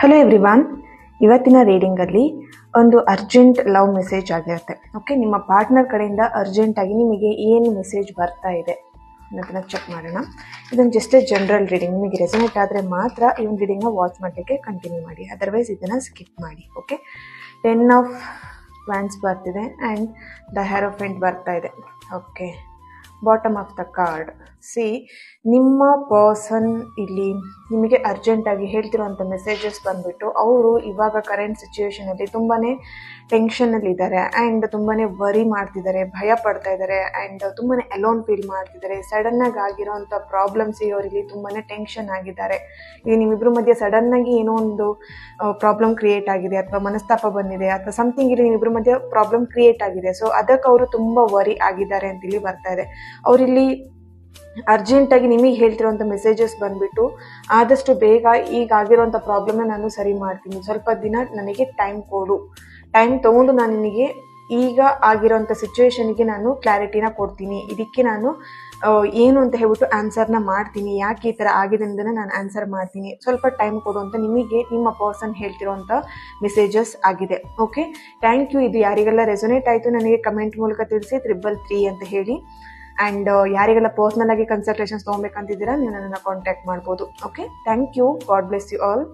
Hello everyone, ಇವತ್ತಿನ ರೀಡಿಂಗಲ್ಲಿ ಒಂದು urgent love message ಆಗಿರುತ್ತೆ. ಓಕೆ, ನಿಮ್ಮ ಪಾರ್ಟ್ನರ್ ಕಡೆಯಿಂದ ಅರ್ಜೆಂಟಾಗಿ ನಿಮಗೆ ಏನು ಮೆಸೇಜ್ ಬರ್ತಾ ಇದೆ ಅನ್ನೋದನ್ನ ಚೆಕ್ ಮಾಡೋಣ. ಇದನ್ನು ಜಸ್ಟ್ ಜನರಲ್ ರೀಡಿಂಗ್. ನಿಮಗೆ ರೆಸೊನೇಟ್ ಆದರೆ ಮಾತ್ರ ಈ ಒಂದು ರೀಡಿಂಗ್ನ ವಾಚ್ ಮಾಡಲಿಕ್ಕೆ ಕಂಟಿನ್ಯೂ ಮಾಡಿ, ಅದರ್ವೈಸ್ ಇದನ್ನು ಸ್ಕಿಪ್ ಮಾಡಿ. ಓಕೆ, 10 ಆಫ್ ವ್ಯಾಂಡ್ಸ್ ಬರ್ತಿದೆ ಆ್ಯಂಡ್ ದ ಹೆರೋಫೆಂಟ್ ಬರ್ತಾ ಇದೆ. Okay, bottom of the card. C, ನಿಮ್ಮ ಪರ್ಸನ್ ಇಲ್ಲಿ ನಿಮಗೆ ಅರ್ಜೆಂಟಾಗಿ ಹೇಳ್ತಿರೋಂಥ ಮೆಸೇಜಸ್ ಬಂದುಬಿಟ್ಟು ಅವರು ಇವಾಗ ಕರೆಂಟ್ ಸಿಚುವೇಷನಲ್ಲಿ ತುಂಬಾ ಟೆನ್ಷನಲ್ಲಿದ್ದಾರೆ ಆ್ಯಂಡ್ ತುಂಬಾ ವರಿ ಮಾಡ್ತಿದ್ದಾರೆ, ಭಯ ಪಡ್ತಾ ಇದ್ದಾರೆ ಆ್ಯಂಡ್ ತುಂಬಾ ಅಲೋನ್ ಫೀಲ್ ಮಾಡ್ತಿದ್ದಾರೆ. ಸಡನ್ನಾಗಿ ಆಗಿರೋಂಥ ಪ್ರಾಬ್ಲಮ್ಸ್ ಅವರಿಗೆ ತುಂಬಾ ಟೆನ್ಷನ್ ಆಗಿದ್ದಾರೆ. ಈಗ ನಿಮ್ಮಿಬ್ಬರ ಮಧ್ಯೆ ಸಡನ್ನಾಗಿ ಏನೋ ಒಂದು ಪ್ರಾಬ್ಲಮ್ ಕ್ರಿಯೇಟ್ ಆಗಿದೆ ಅಥವಾ ಮನಸ್ತಾಪ ಬಂದಿದೆ ಅಥವಾ ಸಮಥಿಂಗ್ ಇಲ್ಲಿ ನಿಮ್ಮಿಬ್ಬರ ಮಧ್ಯೆ ಪ್ರಾಬ್ಲಮ್ ಕ್ರಿಯೇಟ್ ಆಗಿದೆ. ಸೊ ಅದಕ್ಕೆ ಅವರು ತುಂಬ ವರಿ ಆಗಿದ್ದಾರೆ ಅಂತ ಇಲ್ಲಿ ಬರ್ತಾ ಇದೆ. ಅವರಿಲ್ಲಿ ಅರ್ಜೆಂಟಾಗಿ ನಿಮಗೆ ಹೇಳ್ತಿರೋಂಥ ಮೆಸೇಜಸ್ ಬಂದುಬಿಟ್ಟು ಆದಷ್ಟು ಬೇಗ ಈಗ ಆಗಿರೋಂಥ ಪ್ರಾಬ್ಲಮ್ನ ನಾನು ಸರಿ ಮಾಡ್ತೀನಿ, ಸ್ವಲ್ಪ ದಿನ ನನಗೆ ಟೈಮ್ ಕೊಡು, ಟೈಮ್ ತೊಗೊಂಡು ನಾನು ನಿನಗೆ ಈಗ ಆಗಿರೋಂಥ ಸಿಚುವೇಶನ್ಗೆ ನಾನು ಕ್ಲಾರಿಟಿನ ಕೊಡ್ತೀನಿ, ಇದಕ್ಕೆ ನಾನು ಏನು ಅಂತ ಹೇಳ್ಬಿಟ್ಟು ಆನ್ಸರ್ನ ಮಾಡ್ತೀನಿ, ಯಾಕೆ ಈ ಥರ ಆಗಿದೆ ಅನ್ನೋದನ್ನು ನಾನು ಆನ್ಸರ್ ಮಾಡ್ತೀನಿ, ಸ್ವಲ್ಪ ಟೈಮ್ ಕೊಡು ಅಂತ ನಿಮಗೆ ನಿಮ್ಮ ಪರ್ಸನ್ ಹೇಳ್ತಿರೋಂಥ ಮೆಸೇಜಸ್ ಆಗಿದೆ. Okay, thank you. ಇದು ಯಾರಿಗೆಲ್ಲ ರೆಸೊನೇಟ್ ಆಯಿತು ನನಗೆ ಕಮೆಂಟ್ ಮೂಲಕ ತಿಳಿಸಿ 333 ಅಂತ ಹೇಳಿ. ಆ್ಯಂಡ್ ಯಾರಿಗೆಲ್ಲ ಪರ್ಸ್ನಲ್ ಆಗಿ ಕನ್ಸಲ್ಟೇಷನ್ಸ್ ತೊಗೊಬೇಕಂತಿದ್ದೀರಾ ನೀವು ನನ್ನನ್ನು ಕಾಂಟ್ಯಾಕ್ಟ್ ಮಾಡ್ಬೋದು. Okay, thank you. God bless you all.